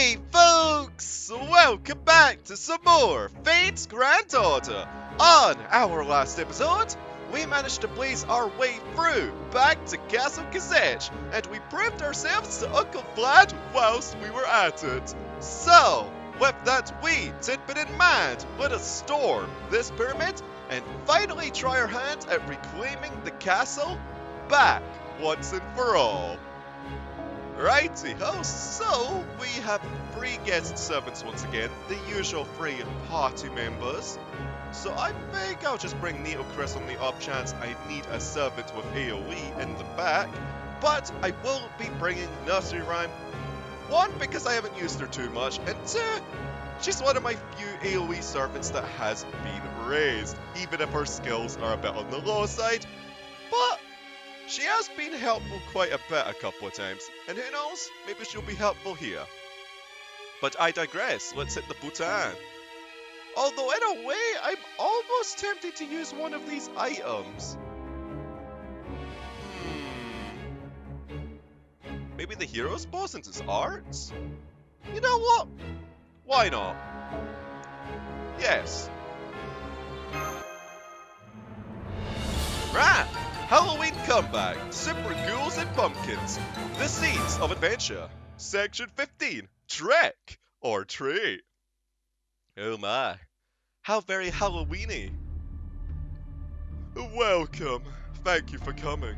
Hey folks! Welcome back to some more Fate's Granddaughter! On our last episode, we managed to blaze our way through back to Castle Csejte, and we proved ourselves to Uncle Vlad whilst we were at it. So, with that wee tidbit in mind, let us storm this pyramid and finally try our hand at reclaiming the castle back once and for all. Righty ho, so we have 3 guest servants once again, the usual 3 party members. So I think I'll just bring Neil Chris on the off chance I need a servant with AoE in the back, but I will be bringing Nursery Rhyme. 1, because I haven't used her too much, and 2, she's one of my few AoE servants that has been raised, even if her skills are a bit on the low side, but she has been helpful quite a bit a couple of times, and who knows, maybe she'll be helpful here. But I digress, let's hit the Bhutan. Although in a way, I'm almost tempted to use one of these items. Maybe the hero's boss and his arts? You know what? Why not? Yes. Right! Halloween Comeback, Super Ghouls N Pumpkins, The Seeds of Adventure, Section 15, Trek or Treat. Oh my, how very Halloweeny. Welcome, thank you for coming.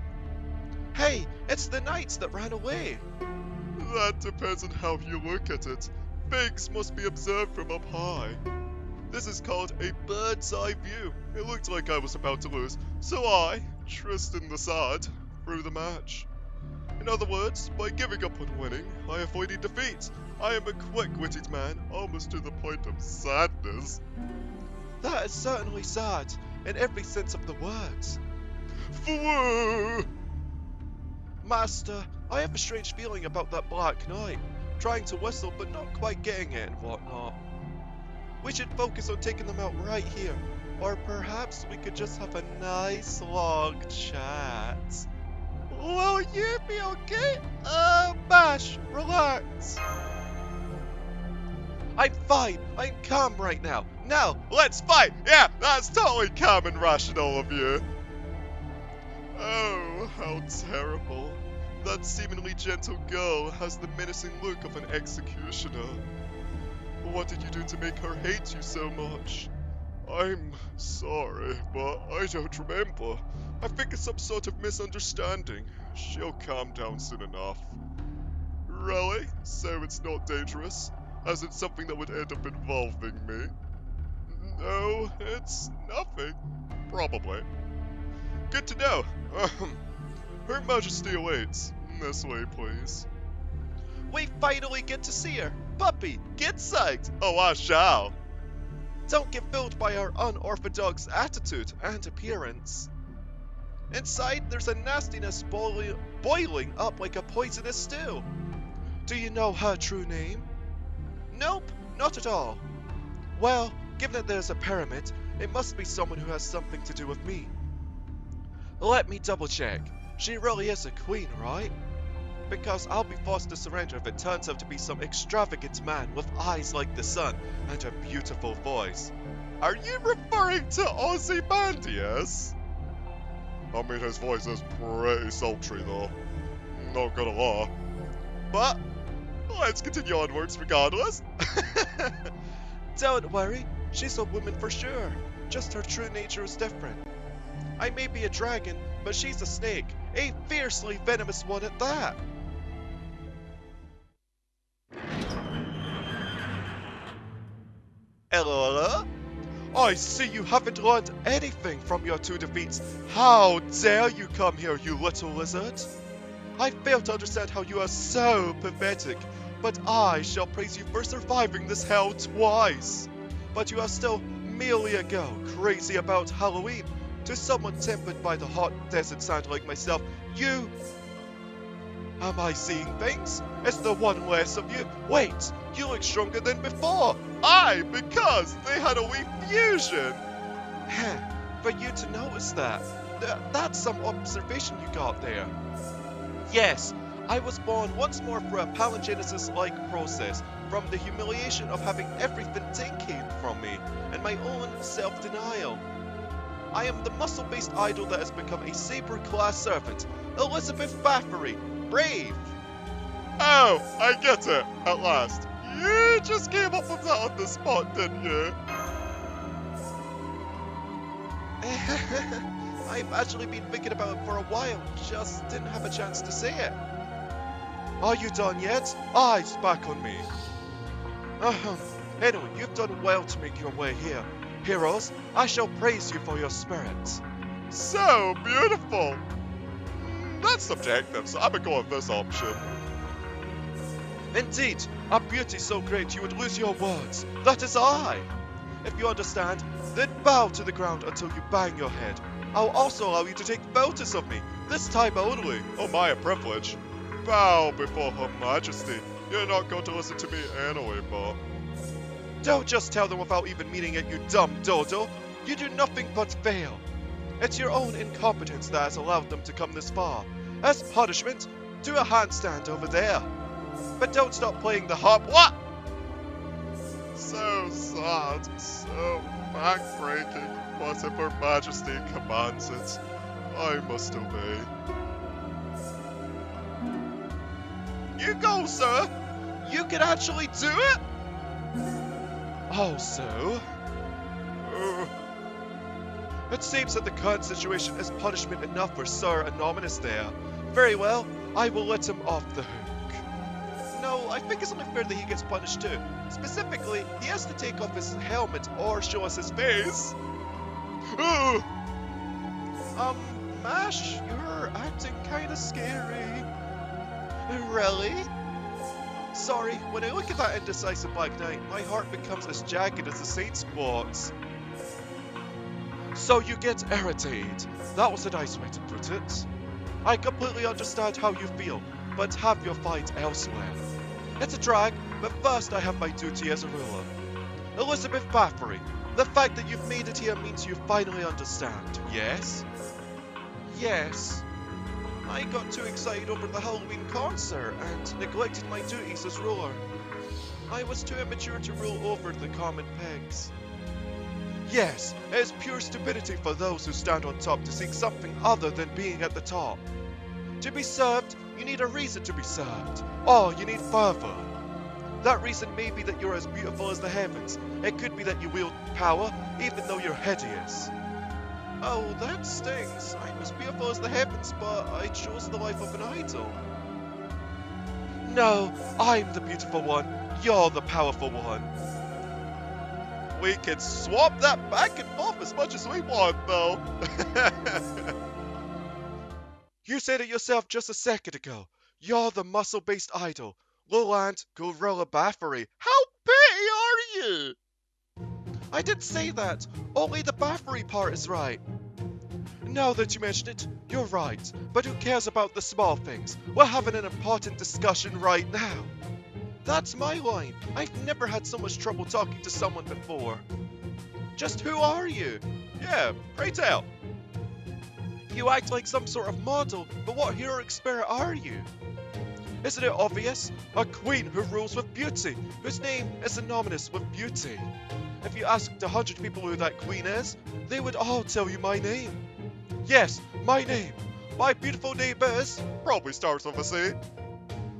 Hey, it's the knights that ran away. That depends on how you look at it. Things must be observed from up high. This is called a bird's eye view. It looked like I was about to lose, so I, Tristan the Sad, threw the match. In other words, by giving up on winning, I avoided defeat. I am a quick-witted man, almost to the point of sadness. That is certainly sad, in every sense of the words. Fwoo! Master, I have a strange feeling about that Black Knight. Trying to whistle, but not quite getting it and whatnot. We should focus on taking them out right here. Or perhaps we could just have a nice long chat. Will you be okay? Bash, relax. I'm fine. I'm calm right now. Now, let's fight. Yeah, that's totally calm and rational of you. Oh, how terrible. That seemingly gentle girl has the menacing look of an executioner. What did you do to make her hate you so much? I'm sorry, but I don't remember. I think it's some sort of misunderstanding. She'll calm down soon enough. Really? So it's not dangerous? As in something that would end up involving me? No, it's nothing. Probably. Good to know. Her Majesty awaits. This way, please. We finally get to see her. Puppy, get psyched! Oh, I shall. Don't get fooled by our unorthodox attitude and appearance. Inside, there's a nastiness boiling up like a poisonous stew. Do you know her true name? Nope, not at all. Well, given that there's a pyramid, it must be someone who has something to do with me. Let me double check. She really is a queen, right? Because I'll be forced to surrender if it turns out to be some extravagant man with eyes like the sun and a beautiful voice. Are you referring to Ozymandias? I mean, his voice is pretty sultry though, not gonna lie. But, let's continue onwards regardless. Don't worry, she's a woman for sure, just her true nature is different. I may be a dragon, but she's a snake, a fiercely venomous one at that. Hello? I see you haven't learned anything from your 2 defeats. How dare you come here, you little lizard? I fail to understand how you are so pathetic, but I shall praise you for surviving this hell twice. But you are still merely a girl crazy about Halloween. To someone tempered by the hot desert sand like myself, you... Am I seeing things? Is there one less of you? Wait, you look stronger than before. Aye, because they had a wee fusion. Heh, for you to notice that. That's some observation you got there. Yes, I was born once more through a palingenesis-like process, from the humiliation of having everything taken from me, and my own self-denial. I am the muscle-based idol that has become a saber-class servant, Elizabeth Bathory, brave! Oh, I get it, at last. You just came up with that on the spot, didn't you? I've actually been thinking about it for a while, just didn't have a chance to say it. Are you done yet? Eyes back on me. Anyway, you've done well to make your way here. Heroes, I shall praise you for your spirit. So beautiful! That's subjective, so I'm gonna go with this option. Indeed, a beauty so great you would lose your words. That is I. If you understand, then bow to the ground until you bang your head. I'll also allow you to take photos of me, this time only. Oh my, a privilege. Bow before Her Majesty. You're not going to listen to me anyway, but... Don't just tell them without even meaning it, you dumb dodo. You do nothing but fail. It's your own incompetence that has allowed them to come this far. As punishment, do a handstand over there. But don't stop playing the harp. What? So sad, so backbreaking. But if Her Majesty commands it, I must obey. You go, sir! You can actually do it? Oh, so? It seems that the current situation is punishment enough for Sir Anonymous there. Very well, I will let him off the hook. No, I think it's only fair that he gets punished too. Specifically, he has to take off his helmet or show us his face. Mash, you're acting kinda scary. Really? Sorry, when I look at that indecisive Black Knight, my heart becomes as jagged as the Saint's quads. So you get irritated. That was a nice way to put it. I completely understand how you feel, but have your fight elsewhere. It's a drag, but first I have my duty as a ruler. Elizabeth Bathory, the fact that you've made it here means you finally understand, yes? Yes. I got too excited over the Halloween concert and neglected my duties as ruler. I was too immature to rule over the common pigs. Yes, it is pure stupidity for those who stand on top to seek something other than being at the top. To be served, you need a reason to be served. Oh, you need fervor. That reason may be that you're as beautiful as the heavens. It could be that you wield power, even though you're hideous. Oh, that stings. I'm as beautiful as the heavens, but I chose the life of an idol. No, I'm the beautiful one. You're the powerful one. We can swap that back and forth as much as we want, though. You said it yourself just a second ago. You're the muscle-based idol. Lowland Gorilla Bathory. How petty are you? I didn't say that. Only the Bathory part is right. Now that you mention it, you're right. But who cares about the small things? We're having an important discussion right now. That's my line. I've never had so much trouble talking to someone before. Just who are you? Yeah, pray tell. You act like some sort of model, but what heroic spirit are you? Isn't it obvious? A queen who rules with beauty, whose name is synonymous with beauty. If you asked 100 people who that queen is, they would all tell you my name. Yes, my name. My beautiful name is... Probably starts with a C.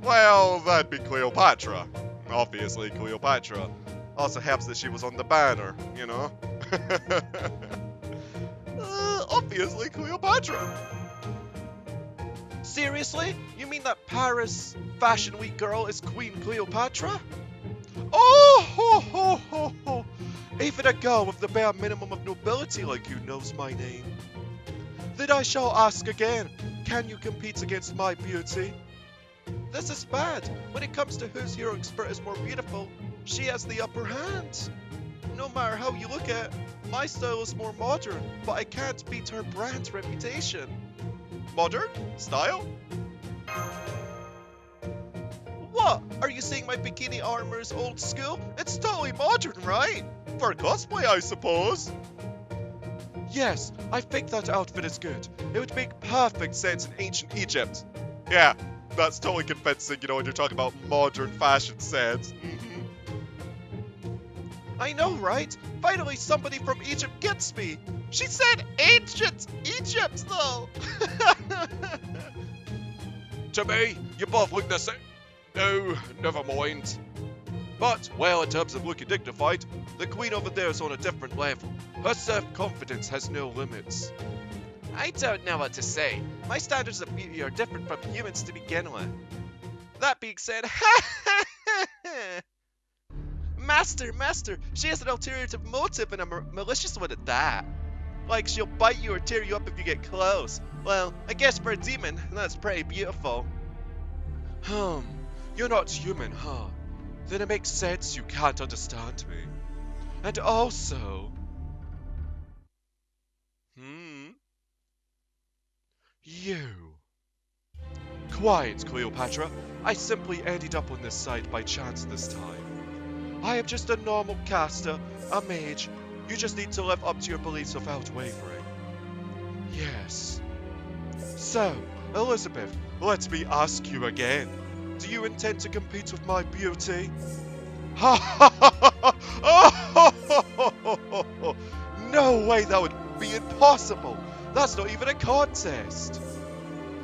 Well, that'd be Cleopatra. Obviously Cleopatra. Also helps that she was on the banner, you know? Obviously Cleopatra. Seriously? You mean that Paris Fashion Week girl is Queen Cleopatra? Oh, ho, ho, ho, ho. Even a girl with the bare minimum of nobility like you knows my name. Then I shall ask again, can you compete against my beauty? This is bad. When it comes to whose heroic spirit is more beautiful, she has the upper hand. No matter how you look at it, my style is more modern, but I can't beat her brand reputation. Modern? Style? What? Are you saying my bikini armor is old school? It's totally modern, right? For cosplay, I suppose. Yes, I think that outfit is good. It would make perfect sense in ancient Egypt. Yeah, That's totally convincing, you know, when you're talking about modern fashion sense. I know, right? Finally somebody from Egypt gets me! She said ancient Egypt, though! To me, you both look the same. No, never mind. But, well, in terms of looking dignified, the queen over there is on a different level. Her self-confidence has no limits. I don't know what to say. My standards of beauty are different from humans to begin with. That being said, Master, she has an ulterior motive and a malicious one at that. Like, she'll bite you or tear you up if you get close. Well, I guess for a demon, that's pretty beautiful. You're not human, huh? Then it makes sense you can't understand me. And also... You. Quiet, Cleopatra. I simply ended up on this side by chance this time. I am just a normal caster, a mage. You just need to live up to your beliefs without wavering. Yes. So, Elizabeth, let me ask you again. Do you intend to compete with my beauty? No way, that would be impossible. That's not even a contest.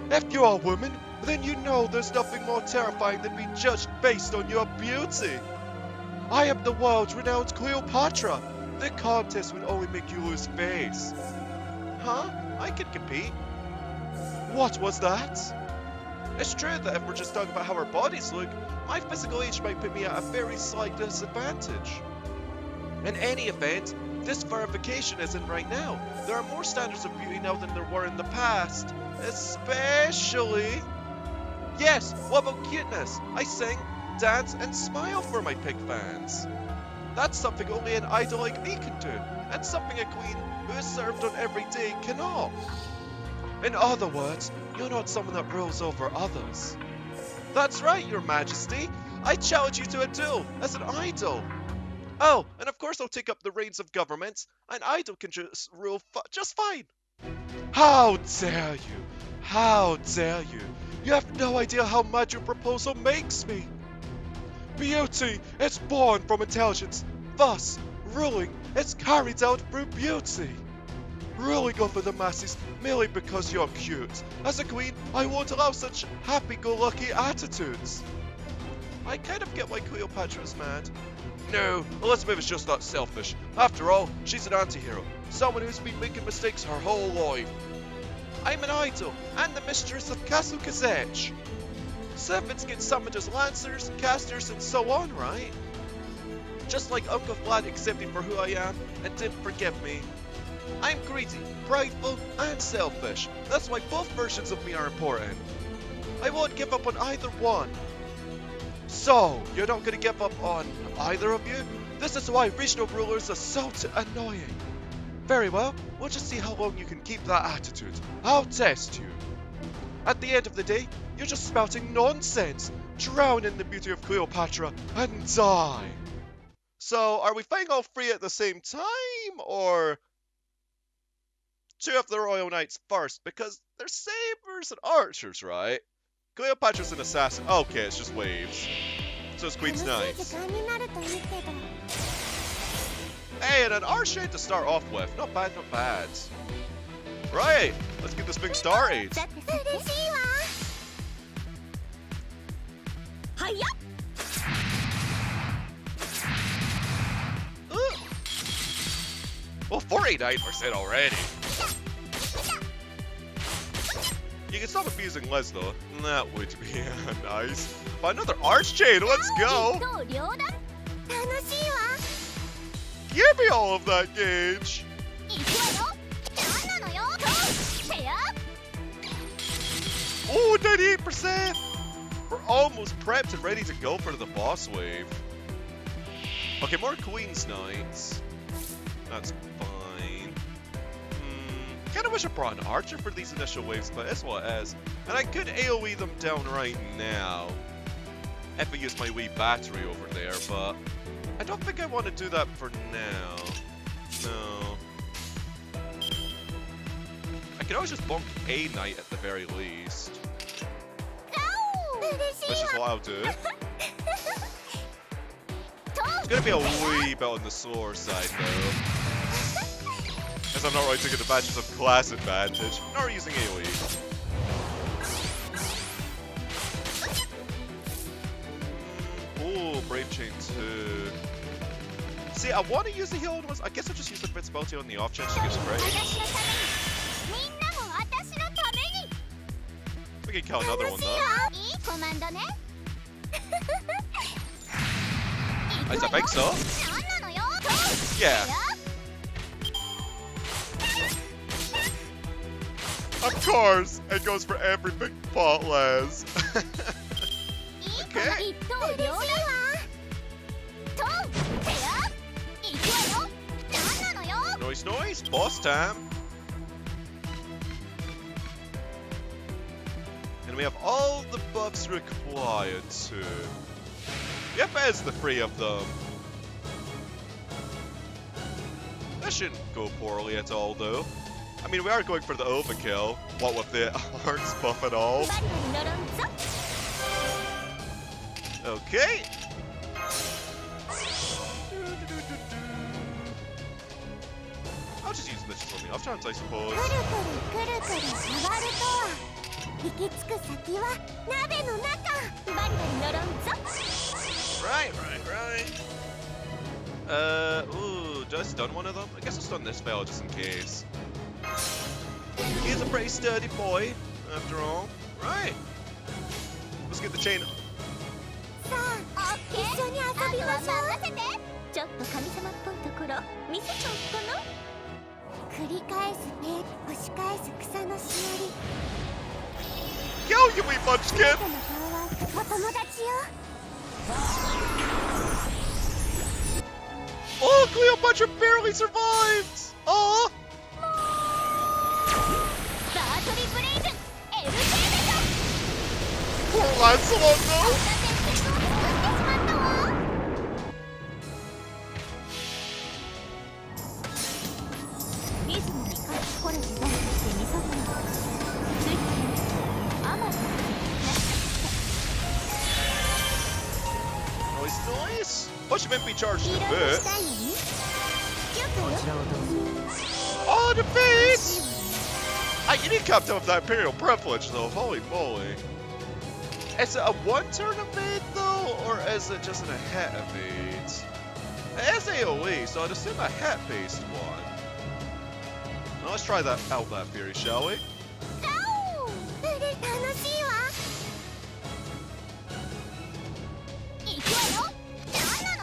If you're a woman, then you know there's nothing more terrifying than being judged based on your beauty. I am the world-renowned Cleopatra. The contest would only make you lose face. Huh? I can compete. What was that? It's true that if we're just talking about how our bodies look, my physical age might put me at a very slight disadvantage. In any event, this verification isn't right now. There are more standards of beauty now than there were in the past. Especially... Yes, what about cuteness? I sing, dance, and smile for my pig fans. That's something only an idol like me can do, and something a queen who is served on every day cannot. In other words, you're not someone that rules over others. That's right, Your Majesty. I challenge you to a duel as an idol. Oh, and of course I'll take up the reins of government. An idol can just rule just fine. How dare you? How dare you? You have no idea how mad your proposal makes me. Beauty is born from intelligence. Thus, ruling is carried out through beauty. Ruling over the masses merely because you're cute. As a queen, I won't allow such happy-go-lucky attitudes. I kind of get why Cleopatra's mad. No, Elizabeth is just not selfish. After all, she's an anti-hero. Someone who's been making mistakes her whole life. I'm an idol, and the mistress of Castle Csejte. Servants get summoned as lancers, casters, and so on, right? Just like Uncle Vlad accepted for who I am, and didn't forgive me. I'm greedy, prideful, and selfish. That's why both versions of me are important. I won't give up on either one. So, you're not going to give up on either of you? This is why regional rulers are so annoying. Very well, we'll just see how long you can keep that attitude. I'll test you. At the end of the day, you're just spouting nonsense. Drown in the beauty of Cleopatra and die. So, are we fighting all three at the same time, or two of the Royal Knights first? Because they're sabers and archers, right? Cleopatra's an assassin. Okay, it's just waves. So it's Queen's Knights. Hey, and an archer to start off with. Not bad, not bad. Right, let's get this thing started. Well, 49% already. You can stop abusing Les though. That would be nice. But another archchain, let's go! Give me all of that gauge! Oh, 98%! We're almost prepped and ready to go for the boss wave. Okay, more Queen's Knights. That's fine. Kinda wish I brought an archer for these initial waves, but it's what it is. And I could AoE them down right now. If I use my wee battery over there, but I don't think I want to do that for now. No. I could always just bonk a knight at the very least. which is what I'll do. It's gonna be a wee bit on the slower side though, as I'm not really taking advantage of class advantage, nor using Elly. Oh, Brave Chain 2. See, I want to use the healing ones. I guess I'll just use the invincibility on the off chance she gives a break. We can kill another one though. I think so. Yeah. Of course, it goes for everything faultless. Okay. Noise, noise, boss time. And we have all the buffs required too. Yep, there's the three of them. That shouldn't go poorly at all though. I mean, we are going for the overkill, what with the arms buff and all. Okay. I'll just use missions on the off chance, I suppose. Right. Ooh, just done one of them? I guess I'll stun this spell just in case. He's a pretty sturdy boy, after all. Right. Let's get the chain. Go, you wee munchkin! Oh, Cleopatra barely survived! Aww! Poor Lancelot, though! Nice! Push him in, be charged in a bit. Oh, defeat! You need to come down with that Imperial privilege, though. Holy moly. Is it a one-turn evade, though? Or is it just a hit evade? It is AoE, so I'd assume a hit-based one. Now let's try that out, that theory, shall we?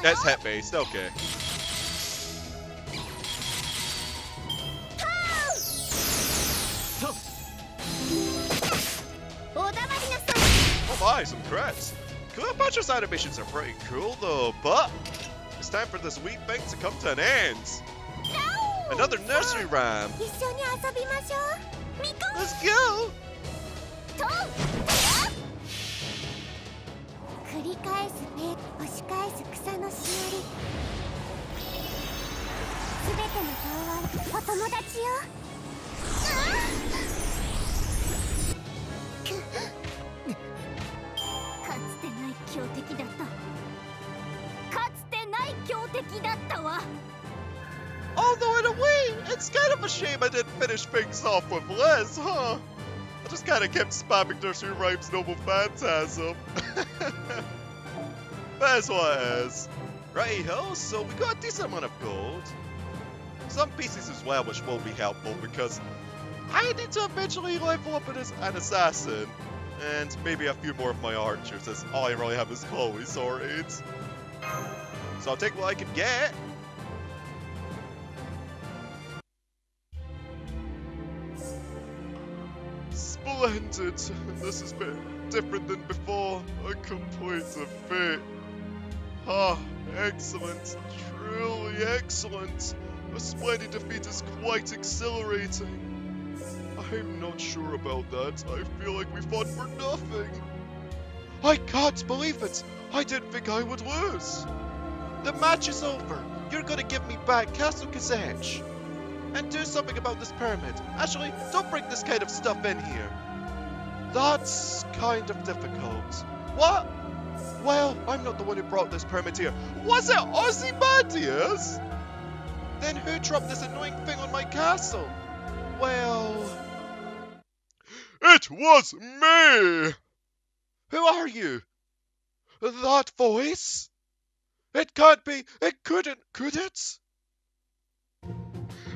That's hit-based, okay. Oh my, some crits. Cleopatra's animations are pretty cool though, but it's time for this wee thing to come to an end. Another nursery rhyme. Let's go. Although in a way, it's kind of a shame I didn't finish things off with Liz, huh? I just kind of kept spamming nursery rhymes Noble Phantasm. That's what it is. Righty-ho, so we got a decent amount of gold. Some pieces as well, which will be helpful because I need to eventually level up as an assassin. And maybe a few more of my archers, as all I really have is Chloe sorted. So I'll take what I can get. Splendid! This has been different than before. A complete defeat. Ah, excellent. Truly excellent. A splendid defeat is quite exhilarating. I'm not sure about that. I feel like we fought for nothing. I can't believe it. I didn't think I would lose. The match is over. You're gonna give me back Castle Csejte. And do something about this pyramid. Actually, don't bring this kind of stuff in here. That's kind of difficult. What? Well, I'm not the one who brought this permit here. Was it Ozymandias? Then who dropped this annoying thing on my castle? Well... It was me! Who are you? That voice? It can't be. It couldn't, could it?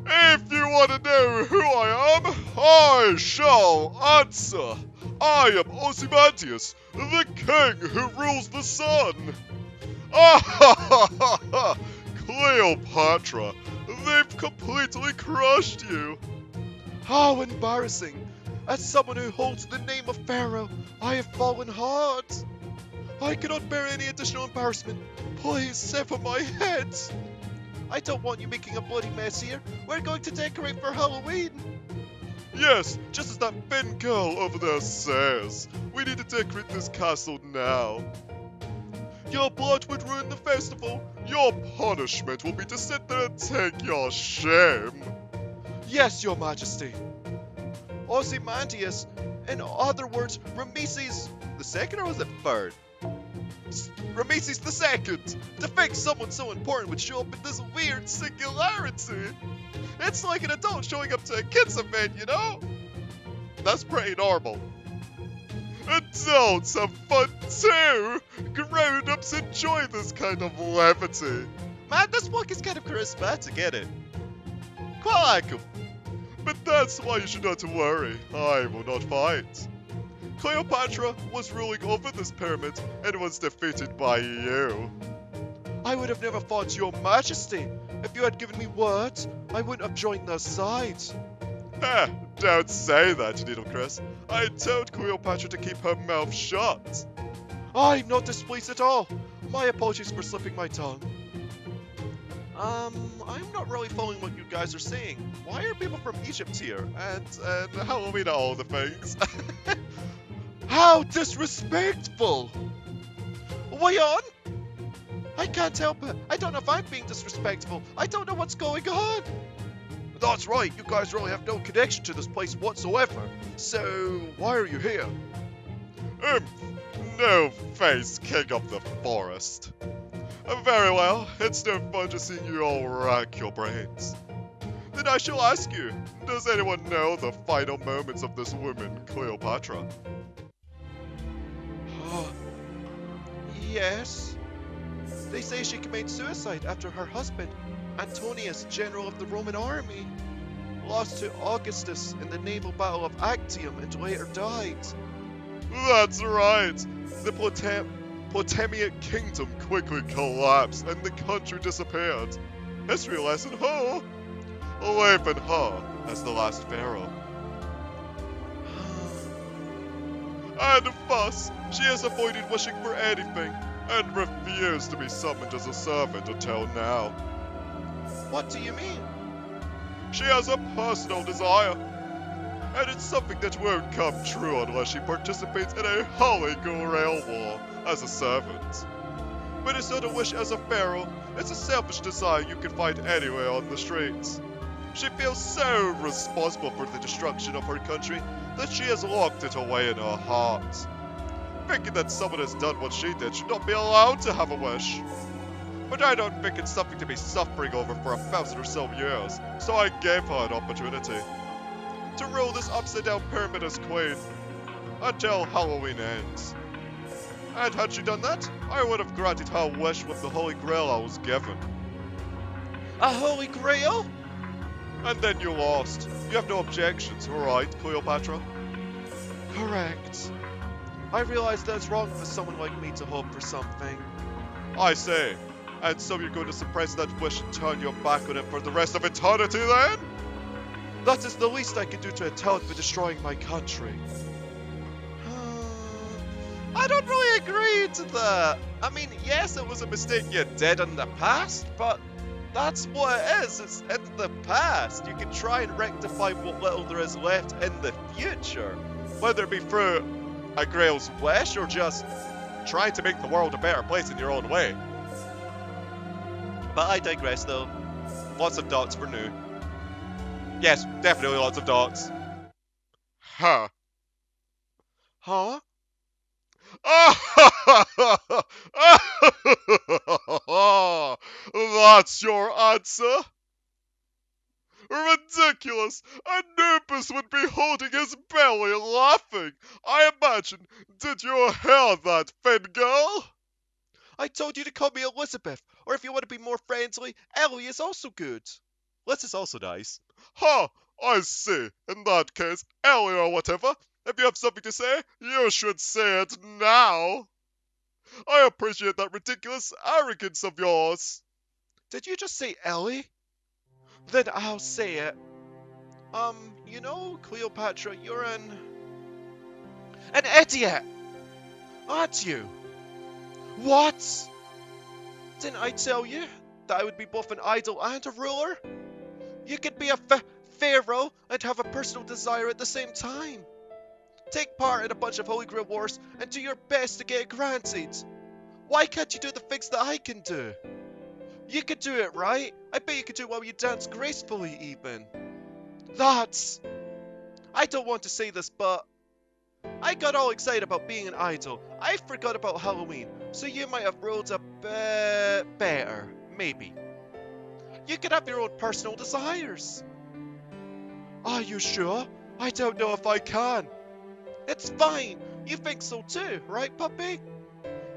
If you want to know who I am, I shall answer. I am Ozymandias, the king who rules the sun. Ah ha ha ha ha! Cleopatra, they've completely crushed you. How embarrassing. As someone who holds the name of Pharaoh, I have fallen hard. I cannot bear any additional embarrassment. Please sever my head. I don't want you making a bloody mess here. We're going to decorate for Halloween. Yes, just as that thin girl over there says. We need to decorate this castle now. Your blood would ruin the festival. Your punishment will be to sit there and take your shame. Yes, your majesty. Ozymandias, in other words, Rameses the second, or was it third? Rameses the second! To think someone so important would show up in this weird singularity! It's like an adult showing up to a kid's event, you know? That's pretty normal. Adults have fun too! Grown-ups enjoy this kind of levity. Man, this book is kind of charismatic, isn't it? Quite like him. But that's why you should not worry. I will not fight. Cleopatra was ruling over this pyramid and was defeated by you. I would have never fought your majesty. If you had given me words, I wouldn't have joined their side. Ha! Don't say that, Needlecrest. I told Cleopatra to keep her mouth shut. I'm not displeased at all. My apologies for slipping my tongue. I'm not really following what you guys are saying. Why are people from Egypt here? And Halloween all the things. How disrespectful! Wait on! I can't help it. I don't know if I'm being disrespectful. I don't know what's going on. That's right, you guys really have no connection to this place whatsoever. So, why are you here? No-face king of the forest. Very well, it's no fun to see you all rack your brains. Then I shall ask you, does anyone know the final moments of this woman, Cleopatra? Yes. They say she committed suicide after her husband, Antonius, general of the Roman army, lost to Augustus in the naval battle of Actium and later died. That's right. The Potamiate kingdom quickly collapsed and the country disappeared. History lesson, huh? Leave in her as the last pharaoh. And thus, she has avoided wishing for anything and refused to be summoned as a servant until now. What do you mean? She has a personal desire, and it's something that won't come true unless she participates in a Holy Grail war as a servant. But it's not a wish as a pharaoh, it's a selfish desire you can find anywhere on the streets. She feels so responsible for the destruction of her country that she has locked it away in her heart. Thinking that someone has done what she did should not be allowed to have a wish. But I don't think it's something to be suffering over for 1,000 or so years, so I gave her an opportunity to rule this upside-down pyramid as queen until Halloween ends. And had she done that, I would have granted her a wish with the Holy Grail I was given. A Holy Grail? And then you lost. You have no objections, right, Cleopatra? Correct. I realize that it's wrong for someone like me to hope for something. I say, and so you're going to suppress that wish and turn your back on it for the rest of eternity then? That is the least I can do to atone for destroying my country. I don't really agree to that. I mean, yes, it was a mistake you did in the past, but that's what it is. It's in the past. You can try and rectify what little there is left in the future, whether it be through a Grail's wish or just trying to make the world a better place in your own way. But I digress though. Lots of dots for new. Yes, definitely lots of dots. Huh. Huh? That's your answer? Ridiculous! Anubis would be holding his belly laughing. I imagine. Did you hear that, Finn girl? I told you to call me Elizabeth, or if you want to be more friendly, Elly is also good. Liz is also nice. Huh, I see. In that case, Elly or whatever, if you have something to say, you should say it now. I appreciate that ridiculous arrogance of yours. Did you just say Elly? Then I'll say it. You know, Cleopatra, you're an idiot! Aren't you? What? Didn't I tell you that I would be both an idol and a ruler? You could be a pharaoh and have a personal desire at the same time. Take part in a bunch of Holy Grail wars and do your best to get it granted. Why can't you do the things that I can do? You could do it, right? I bet you could do it while you dance gracefully, even. That's... I don't want to say this, but... I got all excited about being an idol. I forgot about Halloween, so you might have ruled a bit better. Maybe. You could have your own personal desires. Are you sure? I don't know if I can. It's fine. You think so too, right, puppy?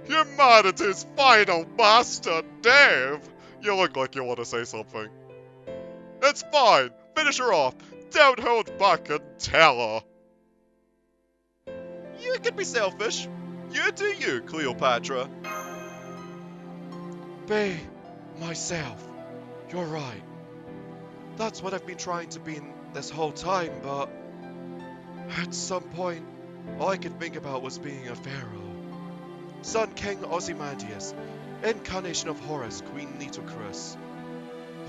Humanity's final master, Dave! You look like you want to say something. It's fine. Finish her off. Don't hold back and tell her. You can be selfish. You do you, Cleopatra. Be myself. You're right. That's what I've been trying to be this whole time, but at some point, all I could think about was being a pharaoh. Sun King Ozymandias, incarnation of Horus, Queen Nitocris.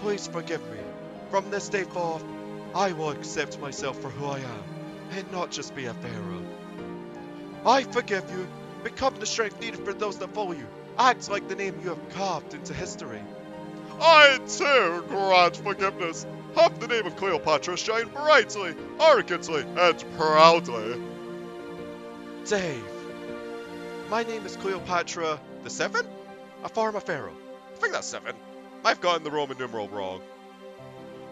Please forgive me. From this day forth, I will accept myself for who I am, and not just be a pharaoh. I forgive you. Become the strength needed for those that follow you. Act like the name you have carved into history. I too grant forgiveness. Have the name of Cleopatra shine brightly, arrogantly, and proudly. Dave. My name is Cleopatra the 7th? A former pharaoh. I think that's 7. I've gotten the Roman numeral wrong.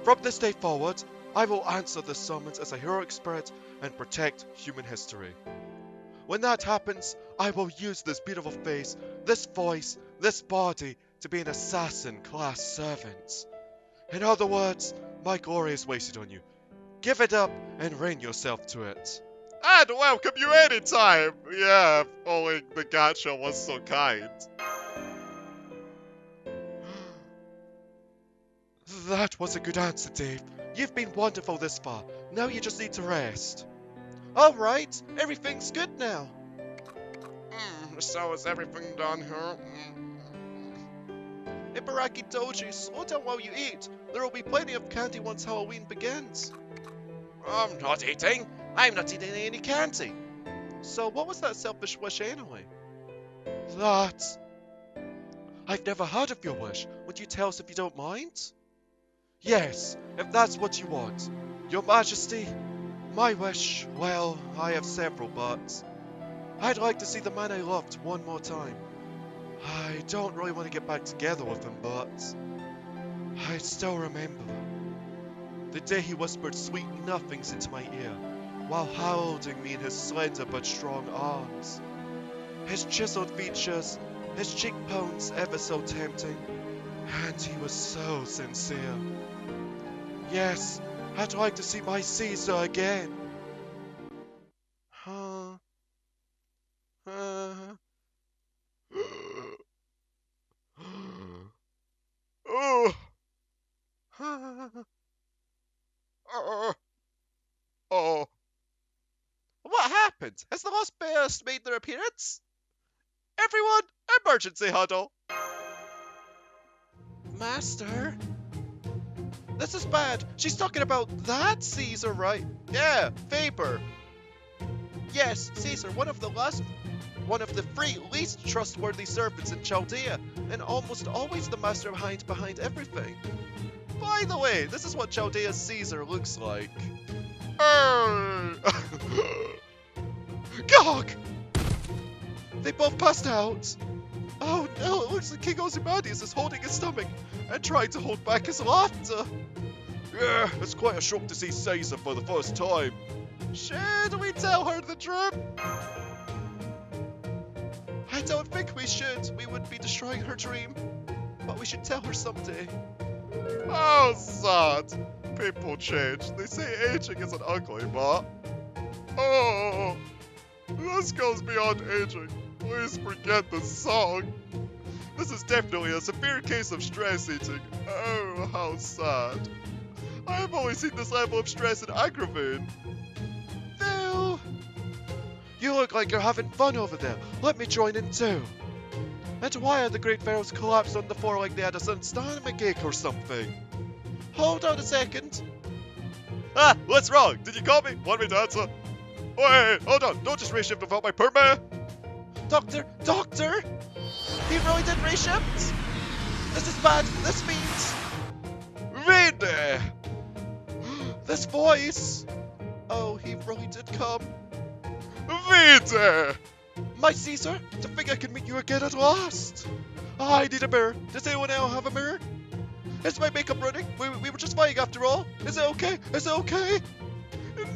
From this day forward, I will answer the summons as a heroic spirit and protect human history. When that happens, I will use this beautiful face, this voice, this body to be an assassin-class servant. In other words, my glory is wasted on you. Give it up and rein yourself to it. I'd welcome you anytime. Yeah, if only the gacha was so kind. That was a good answer, Dave. You've been wonderful this far. Now you just need to rest. Alright, everything's good now. So is everything done here? Ibaraki Doji, slow down while you eat. There will be plenty of candy once Halloween begins. I'm not eating. I'm not eating any candy. So what was that selfish wish anyway? That... I've never heard of your wish. Would you tell us if you don't mind? Yes, if that's what you want. Your Majesty, my wish, well, I have several, but... I'd like to see the man I loved one more time. I don't really want to get back together with him, but... I still remember the day he whispered sweet nothings into my ear, while holding me in his slender but strong arms. His chiseled features, his cheekbones ever so tempting, and he was so sincere. Yes, I'd like to see my Caesar again. What happened? Has the lost bears made their appearance? Everyone, emergency huddle! Master? This is bad. She's talking about that Caesar, right? Yeah, Faber. Yes, Caesar, one of the three least trustworthy servants in Chaldea, and almost always the master behind everything. By the way, this is what Chaldea's Caesar looks like. Gog! They both passed out. Oh no, it looks like King Ozymandias is holding his stomach and trying to hold back his laughter. Yeah, it's quite a shock to see Caesar for the first time. Should we tell her the truth? I don't think we should. We would be destroying her dream. But we should tell her someday. Oh, sad. People change. They say aging isn't ugly, but... Oh, this goes beyond aging. Please forget the song. This is definitely a severe case of stress eating. Oh, how sad. I have only seen this level of stress in Aggravain. Phil! You look like you're having fun over there. Let me join in too. And why are the Great Pharaohs collapsed on the floor like they had a sudden stomach ache or something? Hold on a second. Ah, what's wrong? Did you call me? Want me to answer? Wait, hold on. Don't just reshift without my permit. Doctor! He really did reshift? This is bad. This means... Really? This voice! Oh, he really did come. Vite! My Caesar, to think I can meet you again at last. I need a mirror. Does anyone else have a mirror? Is my makeup running? We were just fighting after all. Is it okay? Is it okay?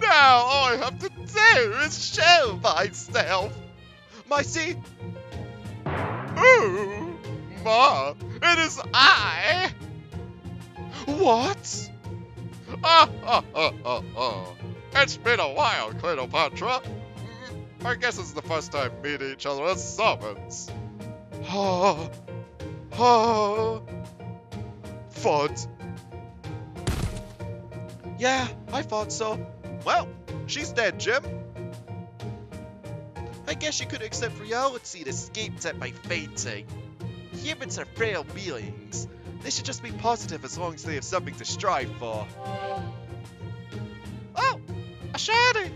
Now all I have to do is show myself. My C. Ooh, Ma, it is I. What? It's been a while, Cleopatra. I guess it's the first time meeting each other as summons. Oh. Fud. Yeah, I thought so. Well, she's dead, Jim. I guess you could accept reality and escaped it by fainting. Humans are frail beings. They should just be positive as long as they have something to strive for. Oh! A shiny!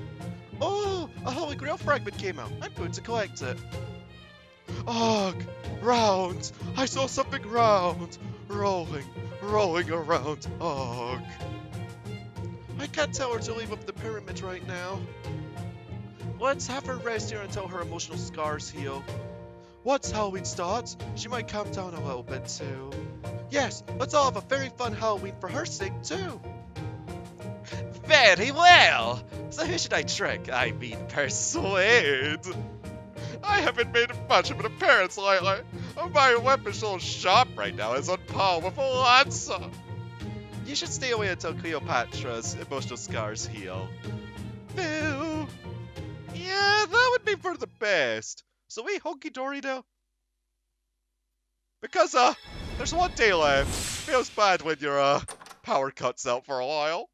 Oh! A Holy Grail fragment came out. I'm going to collect it. Ugh! Round! I saw something round! Rolling around. Ugh! I can't tell her to leave up the pyramid right now. Let's have her rest here until her emotional scars heal. Once Halloween starts, she might calm down a little bit too. Yes, let's all have a very fun Halloween for her sake too. Very well! So who should I trick? I mean persuade. I haven't made much of an appearance lately. My weapon's so sharp right now it's on par with a lancer. You should stay away until Cleopatra's emotional scars heal. Ew. Yeah, that would be for the best. So we hunky-dory now? Because, there's one day left. Feels bad when your, power cuts out for a while.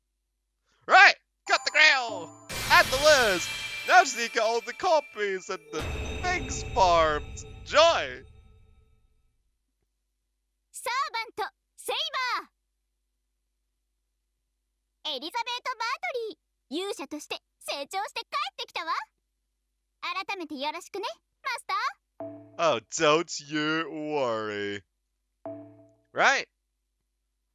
Right! Got the grill! And the list! Now just need to get all the copies and the things farmed. Joy! サーバントセイバーエリザベート・バートリー勇者として成長して帰ってきたわ改めてよろしくねマスター Oh, don't you worry. Right.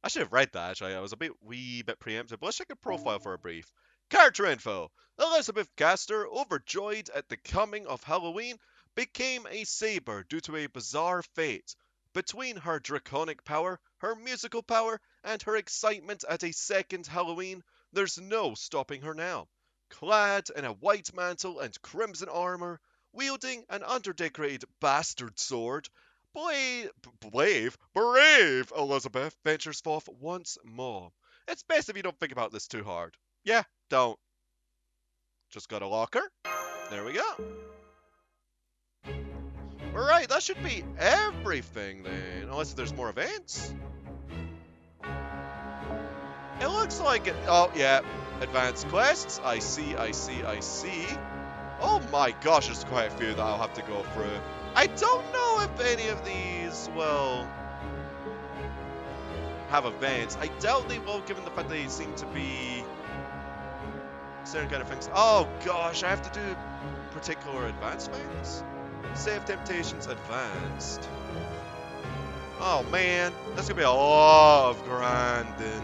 I should have read that, actually. I was a wee bit preemptive, but let's check her profile for a brief. Character info. Elizabeth Gaster, overjoyed at the coming of Halloween, became a saber due to a bizarre fate. Between her draconic power, her musical power, and her excitement at a second Halloween, there's no stopping her now. Clad in a white mantle and crimson armor, wielding an underdecorated bastard sword, brave Elizabeth ventures forth once more. It's best if you don't think about this too hard. Yeah, don't. Just gotta lock her. There we go. Alright, that should be everything then. Unless there's more events. It looks like it. Oh, yeah. Advanced quests. I see. Oh my gosh, there's quite a few that I'll have to go through. I don't know if any of these will have events. I doubt they will, given the fact they seem to be certain kind of things. Oh gosh, I have to do particular advanced things? Save Temptations Advanced. Oh man, that's gonna be a lot of grinding.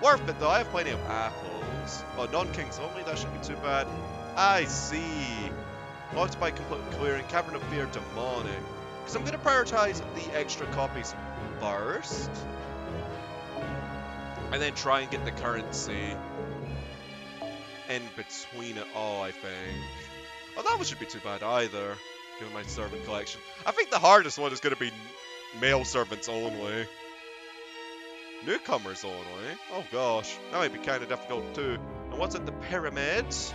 Worth it though, I have plenty of apples. Oh, non-kings only, that shouldn't be too bad. I see. Locked by completely clearing. Cavern of Fear demonic. Because I'm going to prioritize the extra copies first. And then try and get the currency in between it all, I think. Oh, that one shouldn't be too bad either, given my servant collection. I think the hardest one is going to be male servants only. Newcomers only? Oh gosh, that might be kind of difficult too. And what's at the pyramids?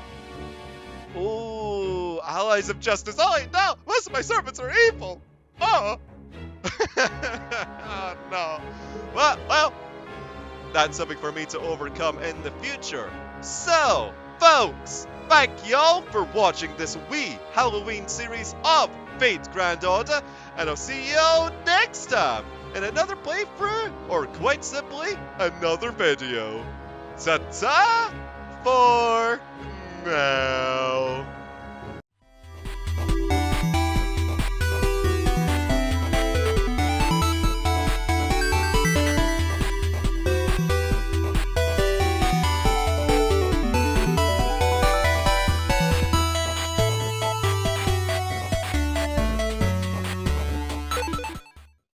Oh, allies of justice. Oh no, most of my servants are evil. Oh. Oh no. Well, that's something for me to overcome in the future. So, folks, thank y'all for watching this wee Halloween series of Fate's Grand Order, and I'll see y'all next time in another playthrough, or quite simply, another video. Ta-ta for now.